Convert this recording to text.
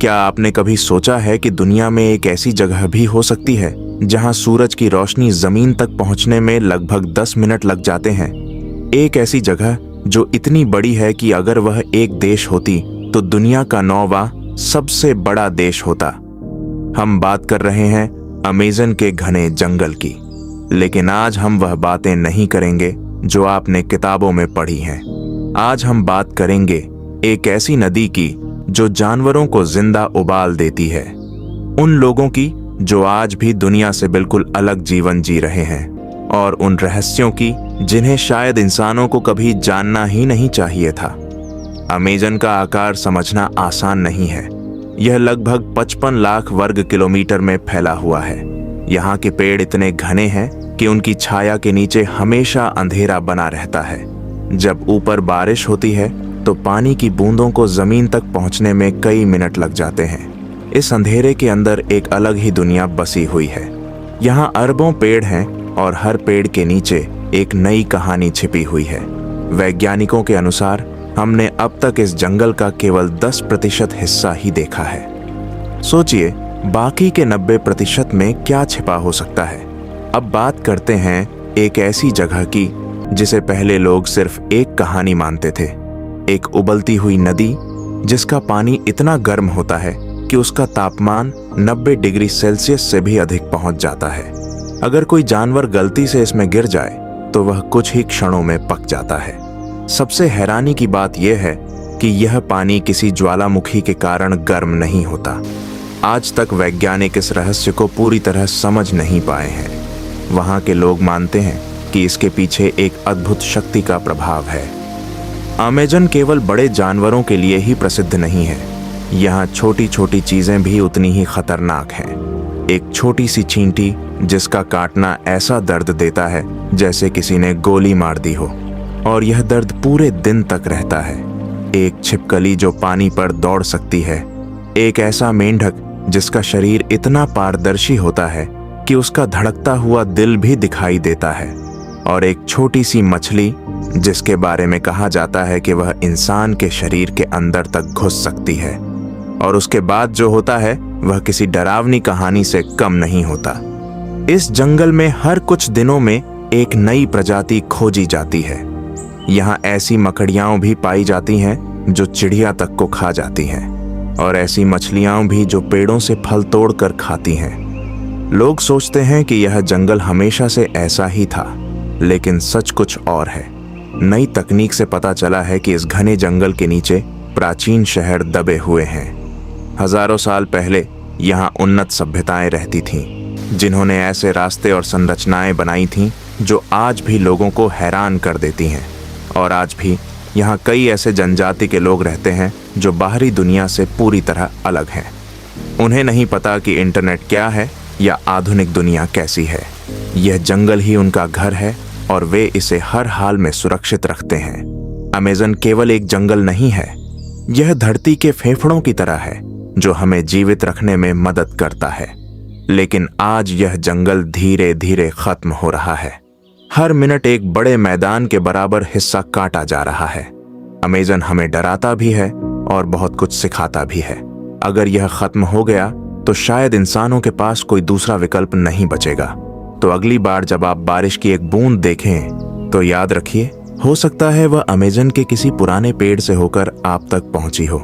क्या आपने कभी सोचा है कि दुनिया में एक ऐसी जगह भी हो सकती है जहां सूरज की रोशनी जमीन तक पहुंचने में लगभग 10 मिनट लग जाते हैं? एक ऐसी जगह जो इतनी बड़ी है कि अगर वह एक देश होती तो दुनिया का 9वां सबसे बड़ा देश होता। हम बात कर रहे हैं अमेज़न के घने जंगल की। लेकिन आज हम वह बातें नहीं करेंगे जो आपने किताबों में पढ़ी हैं। आज हम बात करेंगे एक ऐसी नदी की जो जानवरों को जिंदा उबाल देती है, उन लोगों की जो आज भी दुनिया से बिल्कुल अलग जीवन जी रहे हैं, और उन रहस्यों की जिन्हें शायद इंसानों को कभी जानना ही नहीं चाहिए था। अमेज़न का आकार समझना आसान नहीं है। यह लगभग 55 लाख वर्ग किलोमीटर में फैला हुआ है। यहाँ के पेड़ इतने घने हैं कि उनकी छाया के नीचे हमेशा अंधेरा बना रहता है। जब ऊपर बारिश होती है तो पानी की बूंदों को जमीन तक पहुंचने में कई मिनट लग जाते हैं। इस अंधेरे के अंदर एक अलग ही दुनिया बसी हुई है। यहाँ अरबों पेड़ हैं और हर पेड़ के नीचे एक नई कहानी छिपी हुई है। वैज्ञानिकों के अनुसार हमने अब तक इस जंगल का केवल 10% हिस्सा ही देखा है। सोचिए, बाकी के 90% में क्या छिपा हो सकता है। अब बात करते हैं एक ऐसी जगह की जिसे पहले लोग सिर्फ एक कहानी मानते थे। एक उबलती हुई नदी जिसका पानी इतना गर्म होता है कि उसका तापमान 90 डिग्री सेल्सियस से भी अधिक पहुंच जाता है। अगर कोई जानवर गलती से इसमें गिर जाए तो वह कुछ ही क्षणों में पक जाता है। सबसे हैरानी की बात यह है कि यह पानी किसी ज्वालामुखी के कारण गर्म नहीं होता। आज तक वैज्ञानिक इस रहस्य को पूरी तरह समझ नहीं पाए हैं। वहां के लोग मानते हैं कि इसके पीछे एक अद्भुत शक्ति का प्रभाव है। अमेज़न केवल बड़े जानवरों के लिए ही प्रसिद्ध नहीं है। यहाँ छोटी छोटी चीजें भी उतनी ही खतरनाक हैं। एक छोटी सी चींटी जिसका काटना ऐसा दर्द देता है जैसे किसी ने गोली मार दी हो, और यह दर्द पूरे दिन तक रहता है। एक छिपकली जो पानी पर दौड़ सकती है। एक ऐसा मेंढक जिसका शरीर इतना पारदर्शी होता है कि उसका धड़कता हुआ दिल भी दिखाई देता है। और एक छोटी सी मछली जिसके बारे में कहा जाता है कि वह इंसान के शरीर के अंदर तक घुस सकती है। और उसके बाद जो होता है वह किसी डरावनी कहानी से कम नहीं होता। इस जंगल में हर कुछ दिनों में एक नई प्रजाति खोजी जाती है। यहाँ ऐसी मकड़ियाँ भी पाई जाती हैं जो चिड़िया तक को खा जाती हैं, और ऐसी मछलियाँ भी जो पेड़ों से फल तोड़ कर खाती हैं। लोग सोचते हैं कि यह जंगल हमेशा से ऐसा ही था, लेकिन सच कुछ और है। नई तकनीक से पता चला है कि इस घने जंगल के नीचे प्राचीन शहर दबे हुए हैं। हजारों साल पहले यहाँ उन्नत सभ्यताएं रहती थीं, जिन्होंने ऐसे रास्ते और संरचनाएं बनाई थीं जो आज भी लोगों को हैरान कर देती हैं। और आज भी यहाँ कई ऐसे जनजाति के लोग रहते हैं जो बाहरी दुनिया से पूरी तरह अलग हैं। उन्हें नहीं पता कि इंटरनेट क्या है या आधुनिक दुनिया कैसी है। यह जंगल ही उनका घर है और वे इसे हर हाल में सुरक्षित रखते हैं। अमेज़न केवल एक जंगल नहीं है, यह धरती के फेफड़ों की तरह है जो हमें जीवित रखने में मदद करता है। लेकिन आज यह जंगल धीरे धीरे खत्म हो रहा है। हर मिनट एक बड़े मैदान के बराबर हिस्सा काटा जा रहा है। अमेज़न हमें डराता भी है और बहुत कुछ सिखाता भी है। अगर यह खत्म हो गया तो शायद इंसानों के पास कोई दूसरा विकल्प नहीं बचेगा। तो अगली बार जब आप बारिश की एक बूंद देखें तो याद रखिए, हो सकता है वह अमेज़न के किसी पुराने पेड़ से होकर आप तक पहुंची हो।